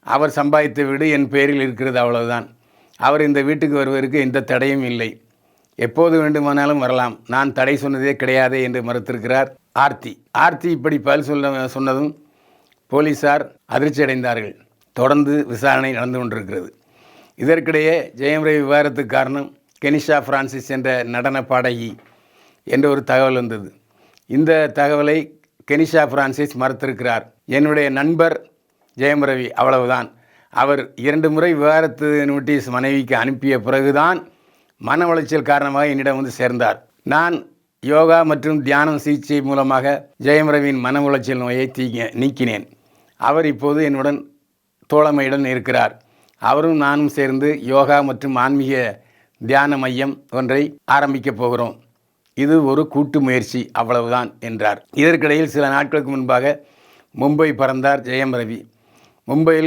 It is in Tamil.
அவர் சம்பாதித்த வீடு என் பேரில் இருக்கிறது, அவ்வளவுதான். அவர் இந்த வீட்டுக்கு வருவதற்கு எந்த தடையும் இல்லை. எப்போது வேண்டுமானாலும் வரலாம், நான் தடை சொன்னதே கிடையாதே என்று மறுத்திருக்கிறார் ஆர்த்தி. ஆர்த்தி இப்படி பதில் சொன்னதும் போலீஸார் அதிர்ச்சி அடைந்தார்கள். தொடர்ந்து விசாரணை நடந்து கொண்டிருக்கிறது. இதற்கிடையே ஜெயம் ரவி விவகாரத்துக்கு காரணம் கெனிஷா பிரான்சிஸ் என்ற நடன பாடகி என்ற ஒரு தகவல் வந்தது. இந்த தகவலை கெனிஷா பிரான்சிஸ் மறுத்திருக்கிறார். என்னுடைய நண்பர் ஜெயம் ரவி, அவ்வளவுதான். அவர் 2 முறை விவாகரத்து நோட்டீஸ் மனைவிக்கு அனுப்பிய பிறகுதான் மன உளைச்சல் காரணமாக என்னிடம் வந்து சேர்ந்தார். நான் யோகா மற்றும் தியானம் சிகிச்சை மூலமாக ஜெயம் ரவியின் மன உளைச்சல் நோயை நீக்கினேன். அவர் இப்போது என்னுடன் தோழமையுடன் இருக்கிறார். அவரும் நானும் சேர்ந்து யோகா மற்றும் ஆன்மீக தியான மையம் ஒன்றை ஆரம்பிக்கப் போகிறோம். இது ஒரு கூட்டு முயற்சி, அவ்வளவுதான் என்றார். இதற்கிடையில் சில நாட்களுக்கு முன்பாக மும்பை பறந்தார் ஜெயம் ரவி. மும்பையில்